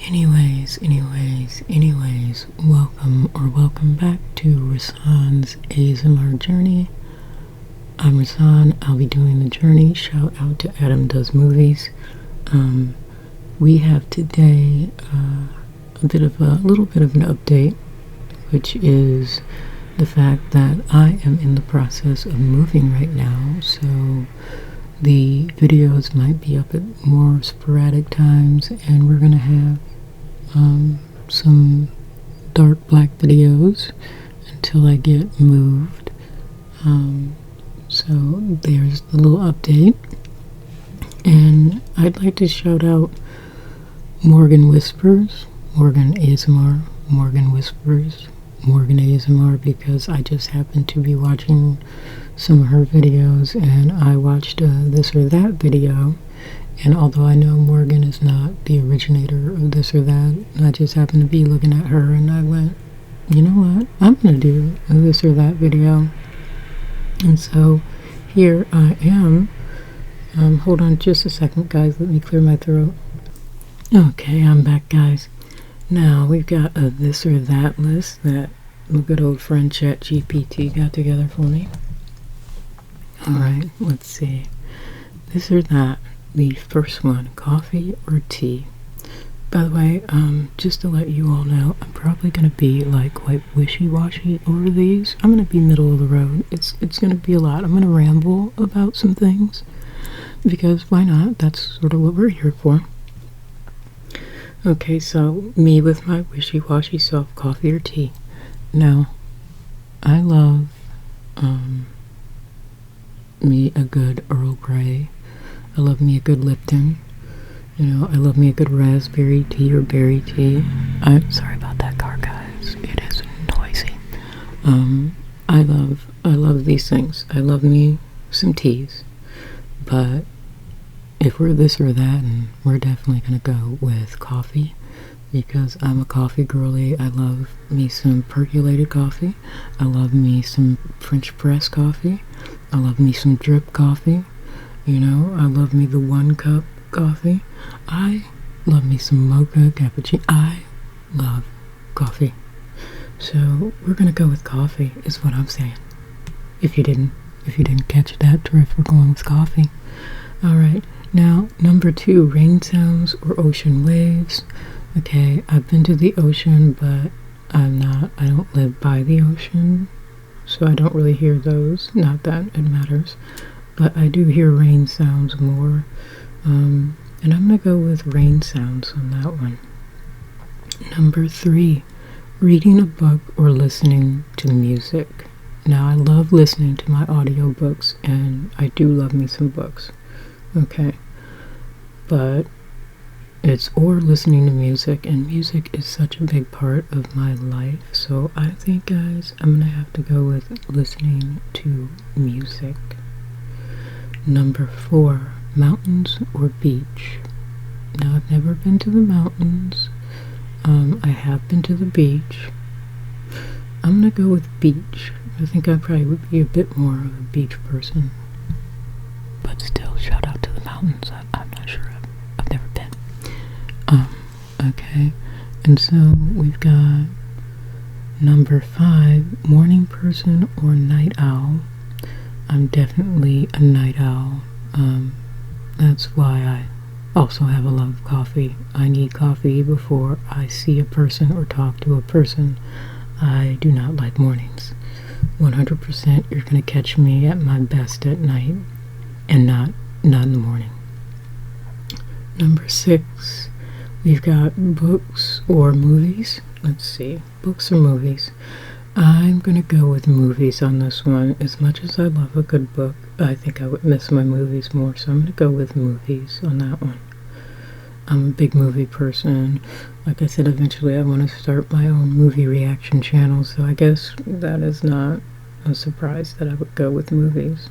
Anyways, welcome back to Rasan's ASMR Journey. I'm Rasan, I'll be doing the journey. Shout out to Adam Does Movies. We have today a little bit of an update, which is the fact that I am in the process of moving right now, so the videos might be up at more sporadic times, and we're gonna have some dark black videos until I get moved. So there's the little update, and I'd like to shout out Morgan Whispers, Morgan ASMR, Morgan Whispers, Morgan ASMR, because I just happened to be watching some of her videos, and I watched this or that video, and although I know Morgan is not the originator of this or that, I just happened to be looking at her and I went, you know what, I'm gonna do this or that video. And so here I am. Hold on just a second, guys, let me clear my throat. Okay, I'm back, guys. Now we've got a this or that list that my good old friend ChatGPT got together for me. Alright, let's see. This or that. The first one, coffee or tea. By the way, just to let you all know, I'm probably going to be like quite wishy-washy over these. I'm going to be middle of the road. It's going to be a lot. I'm going to ramble about some things, because why not? That's sort of what we're here for. Okay, so me with my wishy-washy self, coffee or tea. Now, I love me a good Earl Grey. I love me a good Lipton. You know, I love me a good raspberry tea or berry tea. I'm sorry about that car, guys. It is noisy. I love these things. I love me some teas. But if we're this or that, and we're definitely gonna go with coffee, because I'm a coffee girly. I love me some percolated coffee. I love me some French press coffee. I love me some drip coffee. You know, I love me the 1 cup coffee. I love me some mocha cappuccino. I love coffee. So we're gonna go with coffee, is what I'm saying. If you didn't catch that drift, we're going with coffee. Alright, now number 2, rain sounds or ocean waves. Okay, I've been to the ocean, but I don't live by the ocean, so I don't really hear those. Not that it matters. But I do hear rain sounds more, and I'm going to go with rain sounds on that one. Number 3, reading a book or listening to music. Now, I love listening to my audiobooks, and I do love me some books, okay? But it's or listening to music, and music is such a big part of my life, so I think, guys, I'm going to have to go with listening to music. Number 4, mountains or beach. Now, I've never been to the mountains. I have been to the beach. I'm going to go with beach. I think I probably would be a bit more of a beach person. But still, shout out to the mountains. I'm not sure. I've never been. Okay. And so, we've got number 5, morning person or night owl. I'm definitely a night owl. That's why I also have a love of coffee. I need coffee before I see a person or talk to a person. I do not like mornings. 100% you're going to catch me at my best at night, and not in the morning. Number 6, we've got books or movies. Let's see, books or movies. I'm going to go with movies on this one. As much as I love a good book, I think I would miss my movies more, so I'm going to go with movies on that one. I'm a big movie person. Like I said, eventually I want to start my own movie reaction channel, so I guess that is not a surprise that I would go with movies.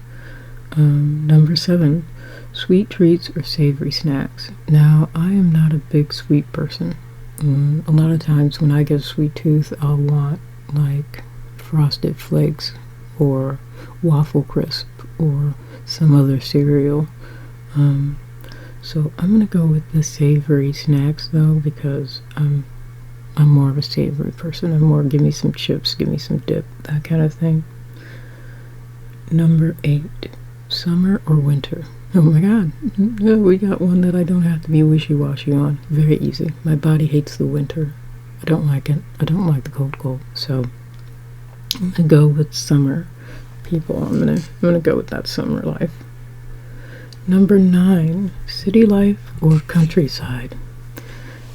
Number 7, sweet treats or savory snacks. Now, I am not a big sweet person. A lot of times when I get a sweet tooth, I'll want like Frosted Flakes or Waffle Crisp or some other cereal. So I'm gonna go with the savory snacks though, because I'm more of a savory person. I'm more give me some chips, give me some dip, that kind of thing. Number 8, summer or winter? Oh my god, we got one that I don't have to be wishy-washy on. Very easy. My body hates the winter. I don't like it. I don't like the cold. So I'm gonna go with summer. People, I'm gonna go with that summer life. Number 9, city life or countryside?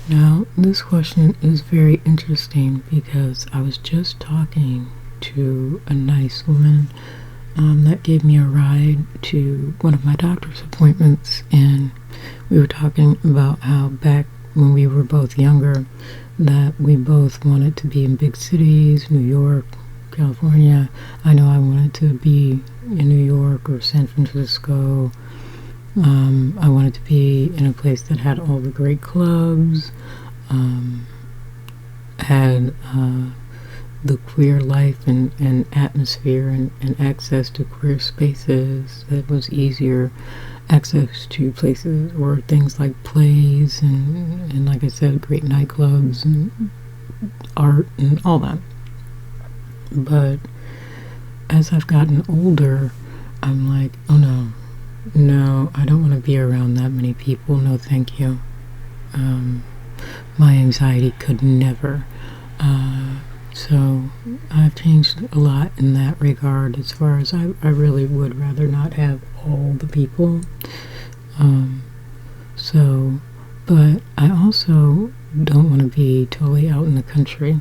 Now, this question is very interesting because I was just talking to a nice woman that gave me a ride to one of my doctor's appointments, and we were talking about how back when we were both younger that we both wanted to be in big cities, New York, California. I know I wanted to be in New York or San Francisco. I wanted to be in a place that had all the great clubs, had the queer life and atmosphere and access to queer spaces, that was easier access to places or things like plays and like I said, great nightclubs and art and all that. But as I've gotten older, I'm like, oh no, I don't want to be around that many people. No, thank you. My anxiety could never. So I've changed a lot in that regard, as far as I really would rather not have all the people. But I also don't want to be totally out in the country.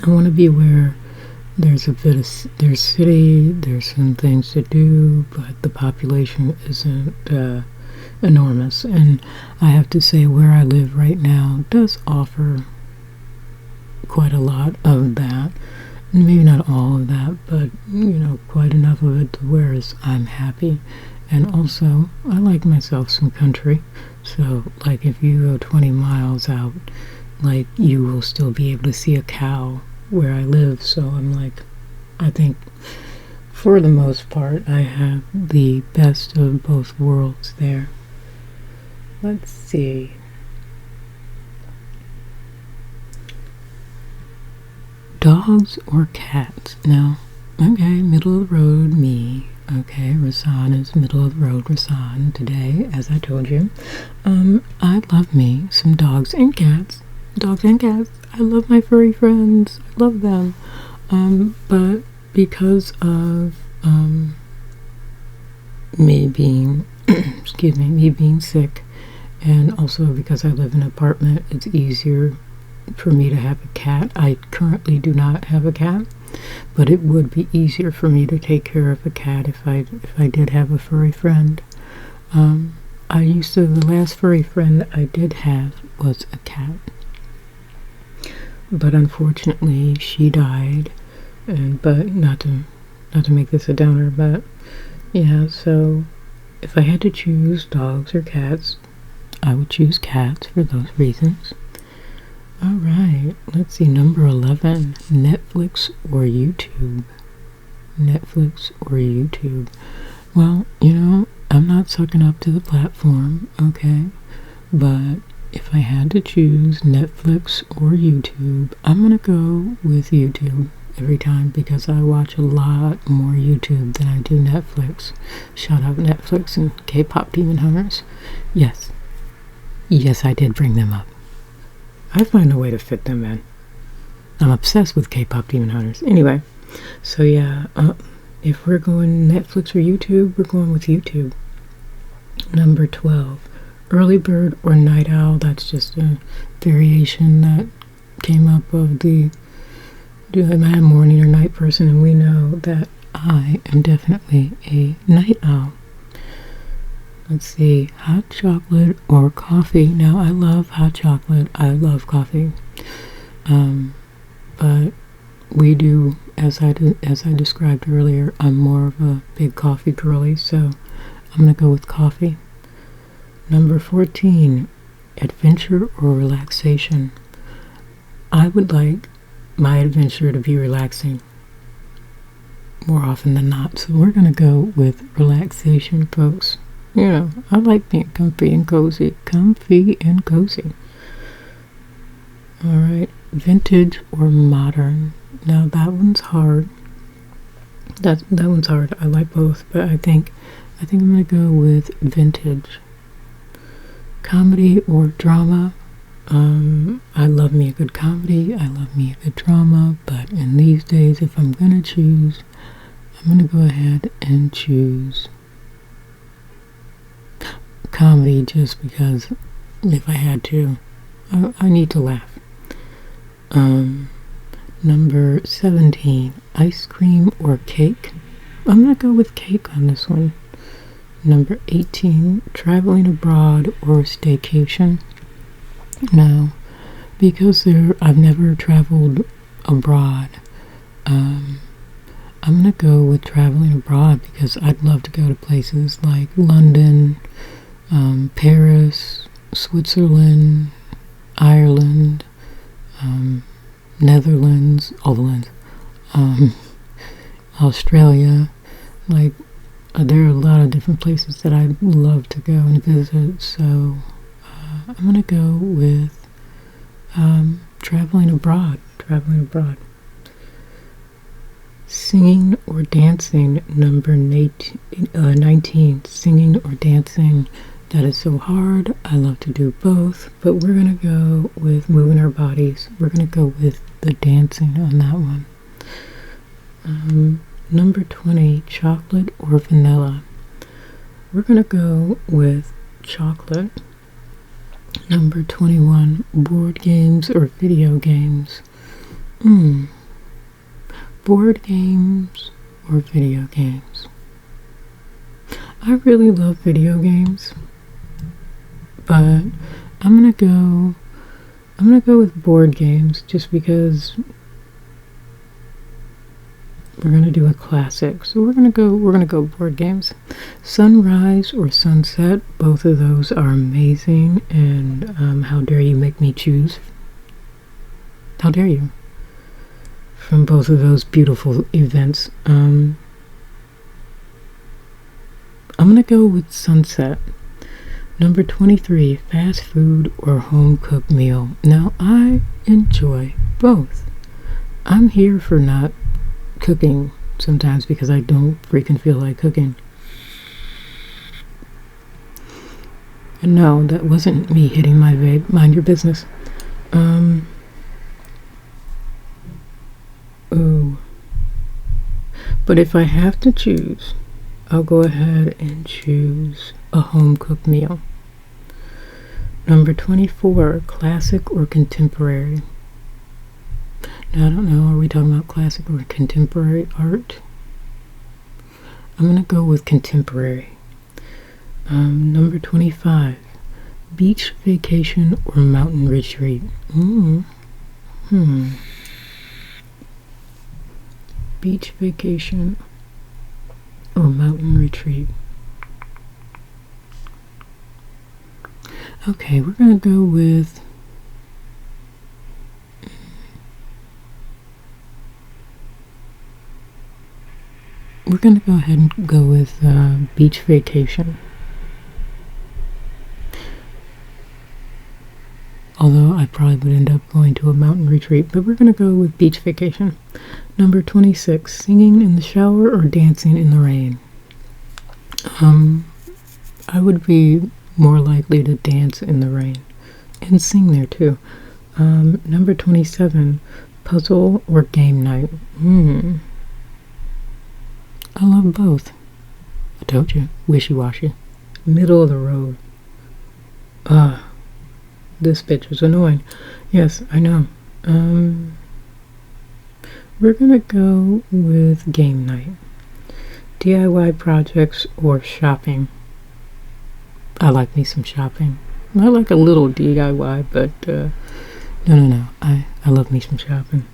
I want to be where there's there's city, there's some things to do, but the population isn't enormous. And I have to say, where I live right now does offer quite a lot of that. Maybe not all of that, but quite enough of it to where I'm happy. And also, I like myself some country. So, like, if you go 20 miles out, like, you will still be able to see a cow where I live. So I'm like, I think for the most part I have the best of both worlds there. Let's see. Dogs or cats? Now, okay, middle of the road me. Okay, Rasan is middle of the road Rasan today, as I told you. I love me some dogs and cats. Dogs and cats. I love my furry friends. I love them. But because of me being me being sick, and also because I live in an apartment, it's easier for me to have a cat. I currently do not have a cat, but it would be easier for me to take care of a cat if I did have a furry friend. The last furry friend I did have was a cat. But unfortunately, she died. But not to make this a downer, but yeah. So if I had to choose dogs or cats, I would choose cats for those reasons. All right, let's see. Number 11: Netflix or YouTube? Netflix or YouTube? Well, I'm not sucking up to the platform, okay? But if I had to choose Netflix or YouTube, I'm gonna go with YouTube every time, because I watch a lot more YouTube than I do Netflix. Shout out Netflix and K-pop Demon Hunters. Yes, I did bring them up. I find a way to fit them in. I'm obsessed with K-pop Demon Hunters. Anyway, so yeah, if we're going Netflix or YouTube, we're going with YouTube. Number 12: Early bird or night owl? That's just a variation that came up of am I a morning or night person? And we know that I am definitely a night owl. Let's see, hot chocolate or coffee? Now, I love hot chocolate. I love coffee. But we do, as I described earlier, I'm more of a big coffee girly, so I'm going to go with coffee. Number 14, adventure or relaxation? I would like my adventure to be relaxing more often than not, so we're going to go with relaxation, folks. You know, I like being comfy and cozy. Comfy and cozy. Alright, vintage or modern. Now that one's hard. That one's hard. I like both, but I think I'm gonna go with vintage. Comedy or drama. I love me a good comedy. I love me a good drama. But in these days, if I'm gonna choose, I'm gonna go ahead and choose comedy, just because if I had to, I need to laugh. Number 17, ice cream or cake. I'm gonna go with cake on this one. Number 18, traveling abroad or staycation. Now, because I've never traveled abroad, I'm gonna go with traveling abroad, because I'd love to go to places like London, Paris, Switzerland, Ireland, Netherlands, all the lands, Australia. Like, there are a lot of different places that I'd love to go and visit, so I'm gonna go with traveling abroad. Singing or dancing, number 19. Singing or dancing. That is so hard. I love to do both, but we're gonna go with moving our bodies. We're gonna go with the dancing on that one. Number 20, chocolate or vanilla. We're gonna go with chocolate. Number 21, board games or video games. Board games or video games. I really love video games, but I'm gonna go with board games, just because we're gonna do a classic. So we're gonna go board games. Sunrise or sunset, both of those are amazing, and how dare you make me choose? How dare you? From both of those beautiful events. I'm gonna go with sunset. Number 23, fast food or home cooked meal. Now, I enjoy both. I'm here for not cooking sometimes, because I don't freaking feel like cooking. And no, that wasn't me hitting my vape. Mind your business. Ooh. But if I have to choose, I'll go ahead and choose a home cooked meal. Number 24, classic or contemporary. Now, I don't know, are we talking about classic or contemporary art? I'm gonna go with contemporary. Number 25, beach vacation or mountain retreat. Beach vacation or mountain retreat. Okay, we're gonna go with beach vacation. Although I probably would end up going to a mountain retreat, but we're gonna go with beach vacation. Number 26, singing in the shower or dancing in the rain. I would be more likely to dance in the rain and sing there too. Number 27, puzzle or game night. I love both. I told you, wishy-washy. Middle of the road. This bitch was annoying. Yes, I know. We're gonna go with game night. DIY projects or shopping. I like me some shopping. I like a little DIY, but no. I love me some shopping.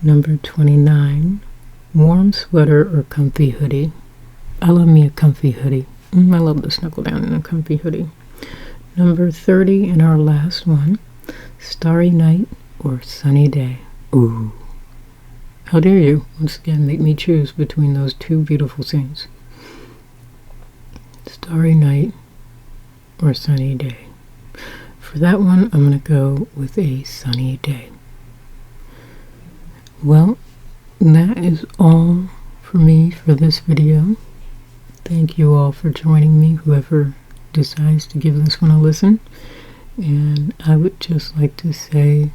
Number 29, warm sweater or comfy hoodie. I love me a comfy hoodie. I love to snuggle down in a comfy hoodie. Number 30, and our last one, starry night or sunny day. Ooh. How dare you, once again, make me choose between those two beautiful things. starry night, or sunny day. For that one, I'm going to go with a sunny day. Well, that is all for me for this video. Thank you all for joining me, whoever decides to give this one a listen. And I would just like to say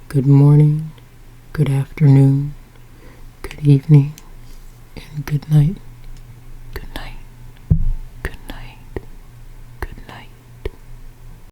good morning, good afternoon, good evening, and good night.